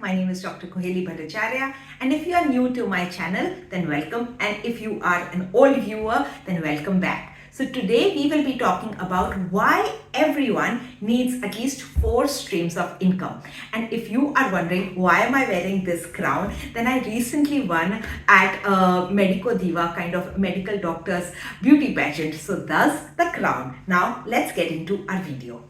My name is Dr. Koheli Bhattacharya, and if you are new to my channel, then welcome, and if you are an old viewer, then welcome back. So today we will be talking about why everyone needs at least 4 streams of income. And if you are wondering why am I wearing this crown, then I recently won at a Medico Diva kind of medical doctor's beauty pageant. So thus the crown. Now let's get into our video.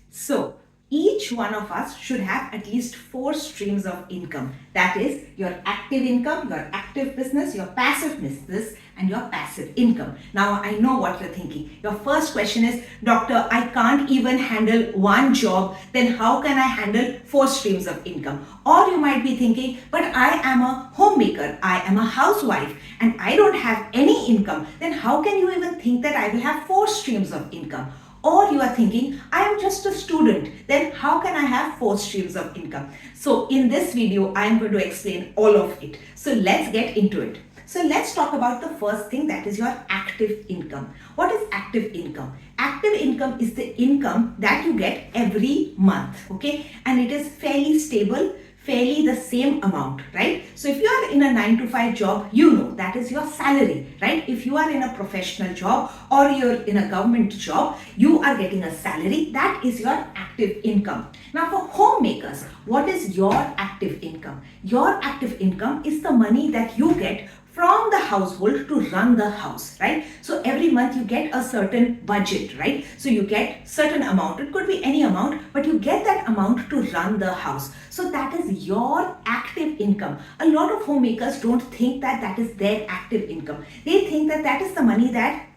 So each one of us should have at least 4 streams of income. That is your active income, your active business, your passive business, and your passive income. Now I know what you're thinking. Your first question is, Doctor, I can't even handle one job, then how can I handle 4 streams of income? Or you might be thinking, but I am a homemaker, I am a housewife, and I don't have any income, then how can you even think that I will have 4 streams of income? Or you are thinking, I am just a student, then how can I have 4 streams of income? So in this video, I am going to explain all of it. So let's get into it. So let's talk about the first thing, that is your active income. What is active income? Active income is the income that you get every month, okay? And it is fairly stable, fairly the same amount, right? So if you are in a 9 to 5 job, you know that is your salary, right? If you are in a professional job or you're in a government job, you are getting a salary. That is your active income. Now for homemakers, what is your active income? Your active income is the money that you get from the household to run the house, right? So every month you get a certain budget, right? So you get certain amount, it could be any amount, but you get that amount to run the house. So that is your active income. A lot of homemakers don't think that that is their active income. They think that that is the money that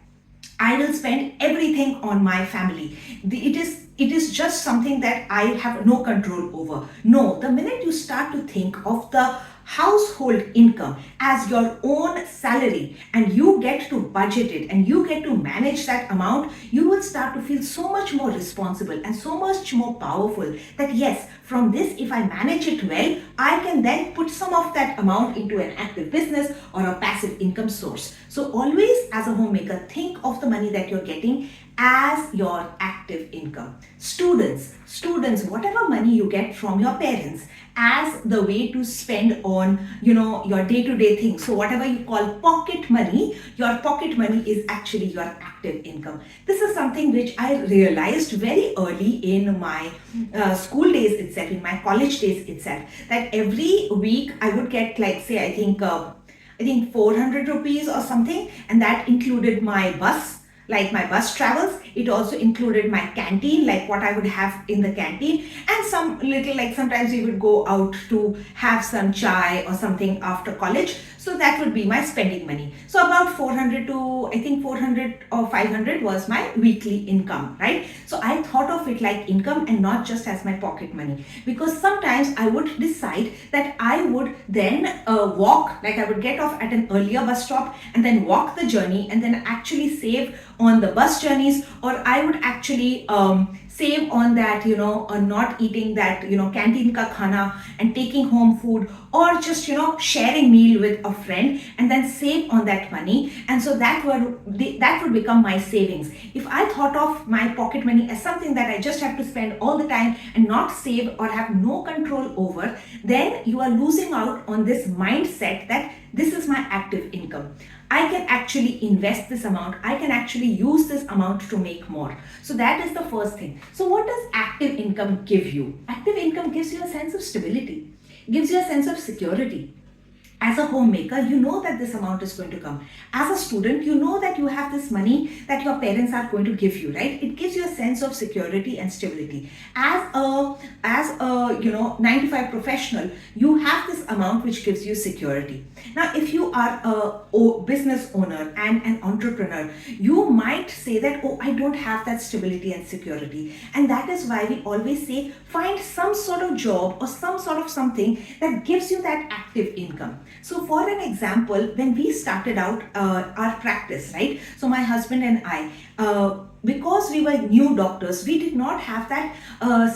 I will spend everything on my family. It is just something that I have no control over. No, the minute you start to think of the household income as your own salary and you get to budget it and you get to manage that amount, you will start to feel so much more responsible and so much more powerful that yes, from this, if I manage it well, I can then put some of that amount into an active business or a passive income source. So always as a homemaker, think of the money that you're getting as your active income. Students, whatever money you get from your parents as the way to spend on, your day-to-day things. So whatever you call pocket money, your pocket money is actually your active income. This is something which I realized very early in my school days itself, in my college days itself, that every week I would get I think 400 rupees or something, and that included my bus, like my bus travels. It also included my canteen, like what I would have in the canteen, and some little, like sometimes we would go out to have some chai or something after college. So that would be my spending money. So about 400 to, I think 400 or 500 was my weekly income, right? So I thought of it like income and not just as my pocket money, because sometimes I would decide that I would then walk, like I would get off at an earlier bus stop and then walk the journey and then actually save on the bus journeys, or I would actually save on that, on not eating that, canteen ka khana and taking home food, or just, sharing meal with a friend and then save on that money. And so that would become my savings. If I thought of my pocket money as something that I just have to spend all the time and not save or have no control over, then you are losing out on this mindset that this is my active income. I can actually invest this amount. I can actually use this amount to make more. So that is the first thing. So what does active income give you? Active income gives you a sense of stability, gives you a sense of security. As a homemaker, you know that this amount is going to come. As a student, you know that you have this money that your parents are going to give you, right? It gives you a sense of security and stability. As a 9 to 5 professional, you have this amount which gives you security. Now, if you are a business owner and an entrepreneur, you might say that, oh, I don't have that stability and security. And that is why we always say, find some sort of job or some sort of something that gives you that active income. So for an example, when we started out our practice, right? So my husband and I, because we were new doctors, we did not have that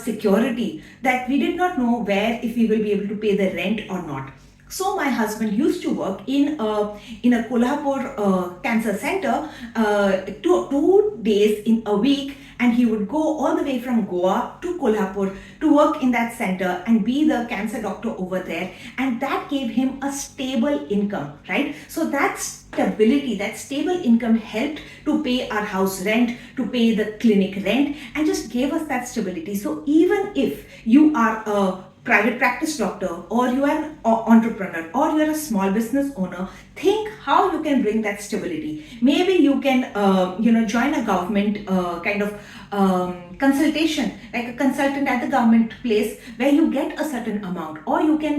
security, that we did not know if we will be able to pay the rent or not. So my husband used to work in a Kolhapur cancer center 2 days in a week, and he would go all the way from Goa to Kolhapur to work in that center and be the cancer doctor over there, and that gave him a stable income, right? So that stability, that stable income helped to pay our house rent, to pay the clinic rent, and just gave us that stability. So even if you are a private practice doctor, or you are an entrepreneur, or you are a small business owner, think how you can bring that stability. Maybe you can join a government kind of consultation, like a consultant at the government place, where you get a certain amount, or you can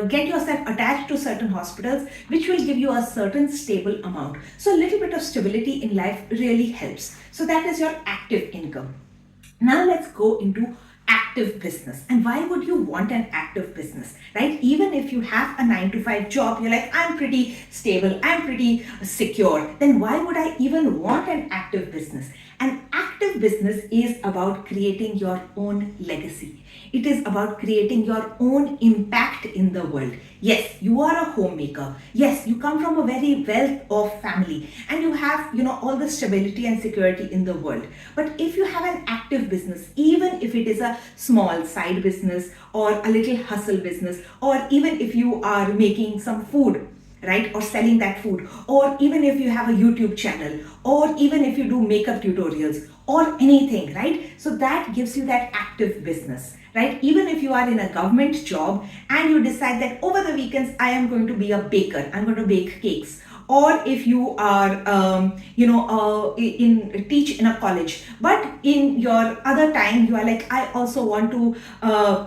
get yourself attached to certain hospitals which will give you a certain stable amount. So a little bit of stability in life really helps. So that is your active income. Now let's go into active business. And why would you want an active business, right? Even if you have a 9 to 5 job, you're like, I'm pretty stable, I'm pretty secure, then why would I even want an active business? An active business is about creating your own legacy. It is about creating your own impact in the world. Yes, you are a homemaker. Yes, you come from a very well-off family, and you have, all the stability and security in the world. But if you have an active business, even if it is a small side business or a little hustle business, or even if you are making some food, right, or selling that food, or even if you have a YouTube channel, or even if you do makeup tutorials or anything, right? So that gives you that active business, right? Even if you are in a government job and you decide that over the weekends I am going to be a baker, I'm going to bake cakes, or if you are teach in a college, but in your other time you are like, I also want to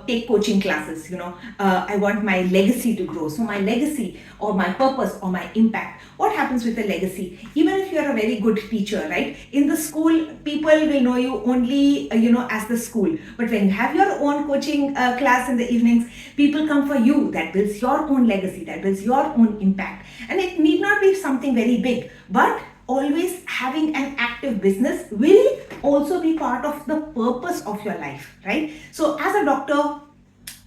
take coaching classes, I want my legacy to grow. So my legacy, or my purpose, or my impact, what happens with a legacy? Even if you are a very good teacher, right, in the school people will know you only as the school, but when you have your own coaching class in the evenings, people come for you. That builds your own legacy, that builds your own impact. And it need not be something very big, but always having an active business will also be part of the purpose of your life, right? So as a doctor,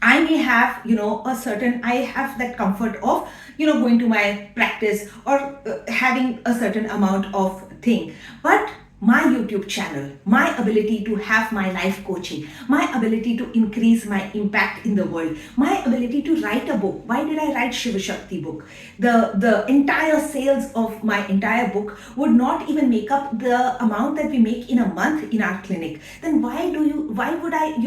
I may have, I have that comfort of, going to my practice, or having a certain amount of thing. But my YouTube channel, my ability to have my life coaching, my ability to increase my impact in the world, my ability to write a book. Why did I write Shiva Shakti book? The entire sales of my entire book would not even make up the amount that we make in a month in our clinic. Then why would I,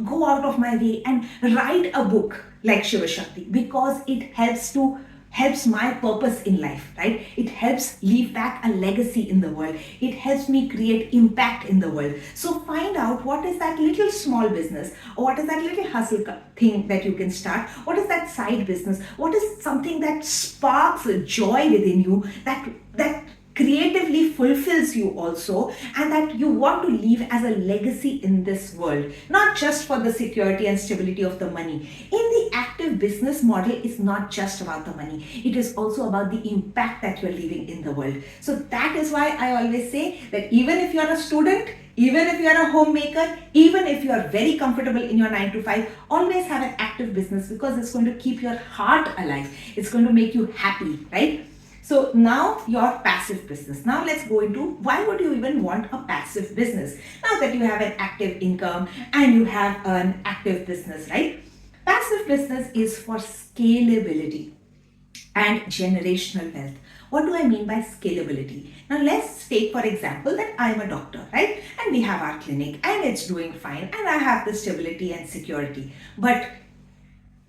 go out of my way and write a book like Shiva Shakti? Because it helps my purpose in life, right? It helps leave back a legacy in the world. It helps me create impact in the world. So find out what is that little small business, or what is that little hustle thing that you can start. What is that side business? What is something that sparks a joy within you, that creatively fulfills you also, and that you want to leave as a legacy in this world, not just for the security and stability of the money. In the active business model, it's not just about the money, it is also about the impact that you're leaving in the world. So that is why I always say that even if you're a student, even if you are a homemaker, even if you are very comfortable in your 9 to 5, always have an active business, because it's going to keep your heart alive. It's going to make you happy, right? So now your passive business. Now let's go into why would you even want a passive business? Now that you have an active income and you have an active business, right? Passive business is for scalability and generational wealth. What do I mean by scalability? Now let's take for example that I am a doctor, right? And we have our clinic and it's doing fine and I have the stability and security. But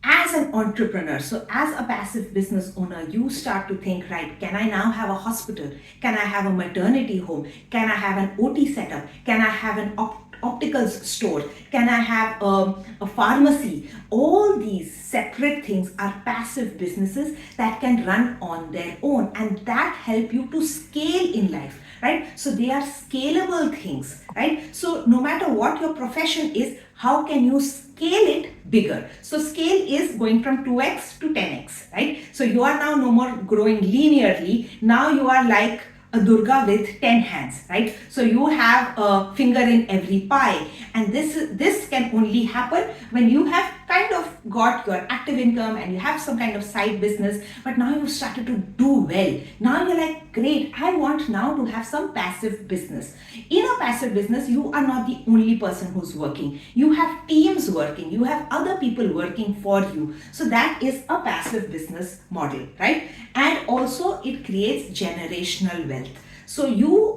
as an entrepreneur, so as a passive business owner, you start to think, right, can I now have a hospital? Can I have a maternity home? Can I have an OT setup? Can I have an opticals store? Can I have a pharmacy? All these separate things are passive businesses that can run on their own, and that help you to scale in life, right? So they are scalable things, right? So no matter what your profession is, how can you scale it bigger? So scale is going from 2x to 10x, right? So you are now no more growing linearly. Now you are like a Durga with 10 hands, right? So you have a finger in every pie, and this can only happen when you have kind of got your active income and you have some kind of side business, but now you've started to do well. Now you're like, great, I want now to have some passive business. In a passive business, you are not the only person who's working. You have teams working, you have other people working for you. So that is a passive business model, right? And also it creates generational wealth. So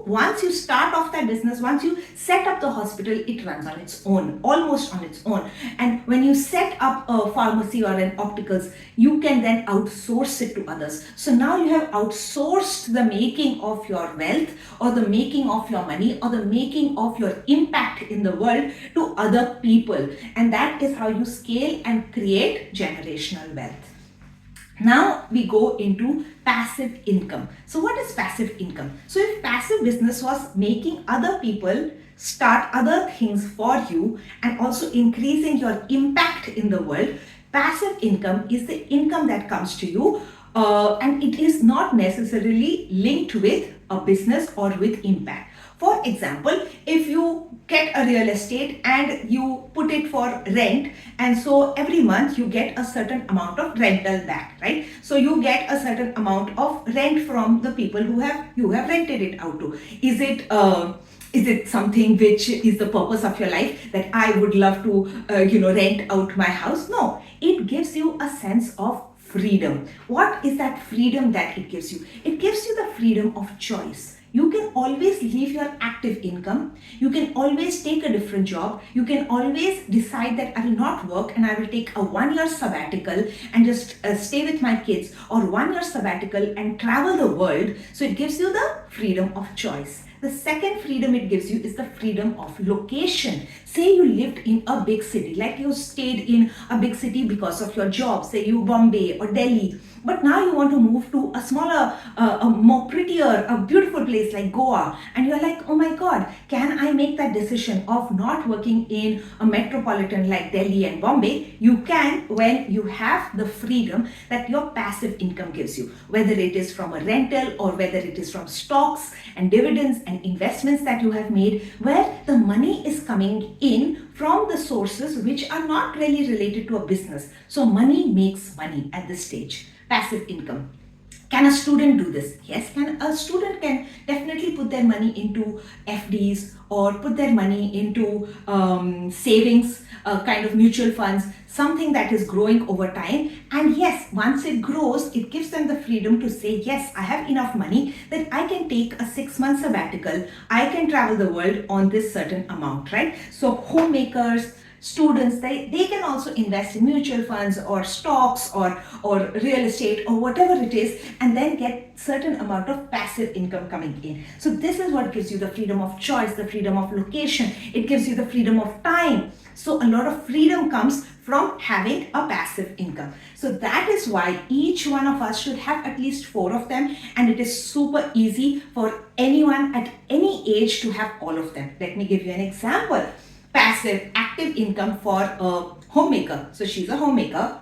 once you start off that business, once you set up the hospital, it runs on its own, almost on its own. And when you set up a pharmacy or an opticals, you can then outsource it to others. So now you have outsourced the making of your wealth or the making of your money or the making of your impact in the world to other people. And that is how you scale and create generational wealth. Now we go into passive income. So what is passive income? So if passive business was making other people start other things for you and also increasing your impact in the world, passive income is the income that comes to you and it is not necessarily linked with a business or with impact. For example, if you get a real estate and you put it for rent, and so every month you get a certain amount of rental back, right? So you get a certain amount of rent from the people who you have rented it out to. Is it something which is the purpose of your life, that I would love to rent out my house? No, it gives you a sense of freedom. What is that freedom that it gives you? It gives you the freedom of choice. You can always leave your active income. You can always take a different job. You can always decide that I will not work and I will take a 1 year sabbatical and just stay with my kids, or 1 year sabbatical and travel the world. So it gives you the freedom of choice. The second freedom it gives you is the freedom of location. Say you lived in a big city, like you stayed in a big city because of your job, say you Bombay or Delhi, but now you want to move to a smaller, a more prettier, a beautiful place like Goa, and you're like, oh my God, can I make that decision of not working in a metropolitan like Delhi and Bombay? You can, when you have the freedom that your passive income gives you, whether it is from a rental or whether it is from stocks and dividends and investments that you have made, where the money is coming in from the sources which are not really related to a business. So money makes money at this stage. Passive income. Can a student do this? Yes, a student can definitely put their money into FDs or put their money into savings, kind of mutual funds, something that is growing over time. And yes, once it grows, it gives them the freedom to say, yes, I have enough money that I can take a 6-month sabbatical. I can travel the world on this certain amount, right? So homemakers, students, they can also invest in mutual funds or stocks or real estate or whatever it is, and then get certain amount of passive income coming in. So this is what gives you the freedom of choice, the freedom of location. It gives you the freedom of time. So a lot of freedom comes from having a passive income. So that is why each one of us should have at least 4 of them, and it is super easy for anyone at any age to have all of them. Let me give you an example. Passive active income for a homemaker. So she's a homemaker.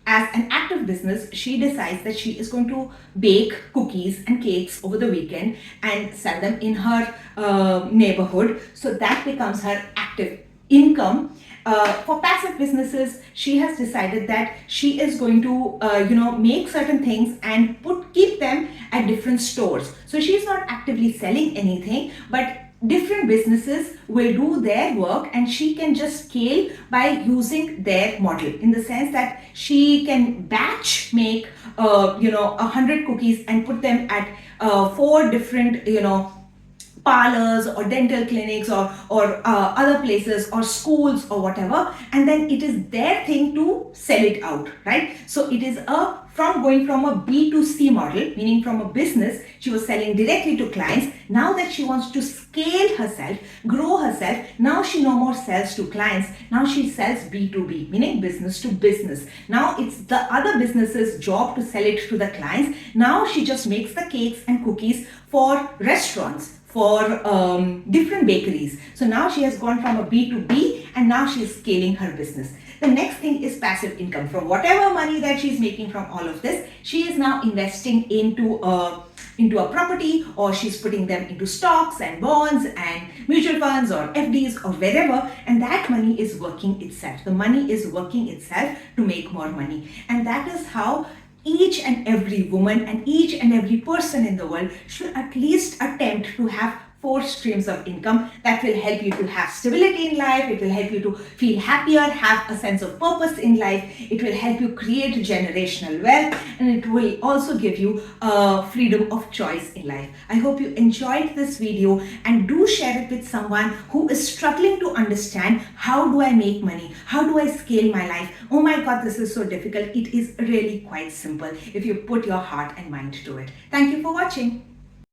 As an active business, she decides that she is going to bake cookies and cakes over the weekend and sell them in her neighborhood. So that becomes her active income. For passive businesses, she has decided that she is going to make certain things and keep them at different stores. So she's not actively selling anything, but different businesses will do their work and she can just scale by using their model, in the sense that she can batch make 100 cookies and put them at 4 different parlors or dental clinics or other places or schools or whatever, and then it is their thing to sell it out, right? So it is going from a B2C model, meaning from a business, she was selling directly to clients. Now that she wants to scale herself, grow herself, now she no more sells to clients. Now she sells B2B, meaning business to business. Now it's the other business's job to sell it to the clients. Now she just makes the cakes and cookies for restaurants, for different bakeries. So now she has gone from a B2B and now she is scaling her business. The next thing is passive income. From whatever money that she's making from all of this, she is now investing into into a property, or she's putting them into stocks and bonds and mutual funds or FDs or wherever, and that money is working itself. The money is working itself to make more money. And that is how each and every woman and each and every person in the world should at least attempt to have 4 streams of income that will help you to have stability in life. It will help you to feel happier, have a sense of purpose in life. It will help you create generational wealth, and it will also give you freedom of choice in life. I hope you enjoyed this video, and do share it with someone who is struggling to understand, how do I make money? How do I scale my life? Oh my God, this is so difficult. It is really quite simple if you put your heart and mind to it. Thank you for watching.